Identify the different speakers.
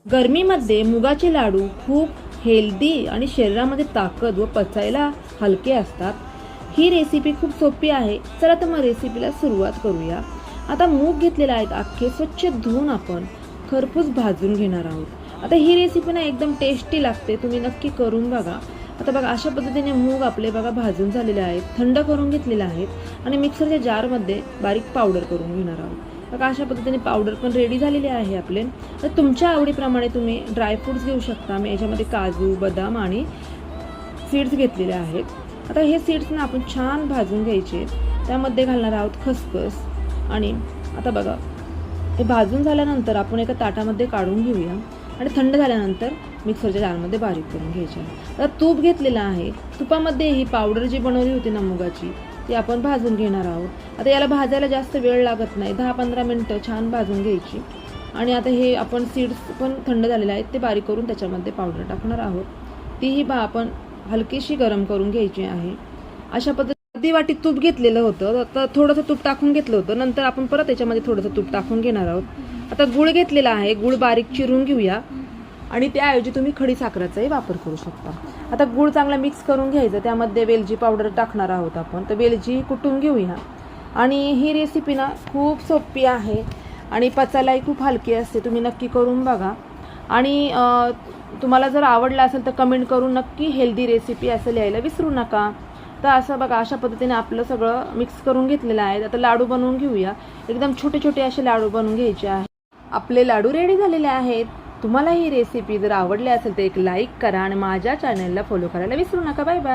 Speaker 1: गरमीमध्ये मुगाचे लाडू खूप हेल्दी आणि शरीरामध्ये ताकद व पचायला हलके असतात। ही रेसिपी खूप सोपी आहे। चला तर मग रेसिपीला सुरुवात करूया। आता मूग घेतलेले आहेत अख्खे, स्वच्छ धुवून आपण खरपूस भाजून घेणार आहोत। आता ही रेसिपी ना एकदम टेस्टी लागते, तुम्ही नक्की करून बघा। आता बघा अशा पद्धतीने मूग आपले बघा भाजून झालेले आहेत, थंड करून घेतलेले आहेत आणि मिक्सरच्या जारमध्ये बारीक पावडर करून घेणार आहोत। बघा अशा पद्धतीने पावडर पण रेडी झालेले आहे आपले। तर तुमच्या आवडीप्रमाणे तुम्ही ड्रायफ्रूट्स घेऊ शकता। मी याच्यामध्ये काजू, बदाम आणि सीड्स घेतलेले आहेत। आता हे सीड्स ना आपण छान भाजून घ्यायचे, त्यामध्ये घालणार आहोत खसखस। आणि आता बघा हे भाजून झाल्यानंतर आपण एका ताटामध्ये काढून घेऊया आणि थंड झाल्यानंतर मिक्सरच्या जारमध्ये बारीक करून घ्यायचे। आता तूप घेतलेलं आहे, तुपामध्ये ही पावडर जी बनवली होती ना मुगाची ती आपण भाजून घेणार आहोत। आता याला भाजायला जास्त वेळ लागत नाही, 10-15 मिनिटं छान भाजून घ्यायची। आणि आता हे आपण सीड्स पण थंड झालेले आहेत, ते बारीक करून त्याच्यामध्ये पावडर टाकणार आहोत। तीही आपण हलकीशी गरम करून घ्यायची आहे। अशा पद्धतीने अर्धी वाटी तूप घेतलेलं होतं, आता थोडंसं तूप टाकून घेतलं होतं, नंतर आपण परत याच्यामध्ये थोडंसं तूप टाकून घेणार आहोत। आता गूळ घेतलेला आहे, गूळ बारीक चिरून घेऊया आणि त्याऐवजी तुम्ही खडी साखरेचाही वापर करू शकता। आता गूळ चांगला मिक्स करून घ्यायचं, त्यामध्ये वेलची पावडर टाकणार आहोत आपण, तर वेलची कुटून घेऊया। आणि ही रेसिपी ना खूप सोपी आहे आणि पचायलाही खूप हलकी असते, तुम्ही नक्की करून बघा। आणि तुम्हाला जर आवडलं असेल तर कमेंट करून नक्की हेल्दी रेसिपी असं लिहायला विसरू नका। तर असं बघा अशा पद्धतीने आपलं सगळं मिक्स करून घेतलेलं आहे। आता लाडू बनवून घेऊया, एकदम छोटे छोटे असे लाडू बनवून घ्यायचे आहे। आपले लाडू रेडी झालेले आहेत। तुम्हाला ही रेसिपी जर आवडली असेल तर एक लाईक करा आणि माझ्या चॅनलला फॉलो करायला विसरू नका। Bye bye.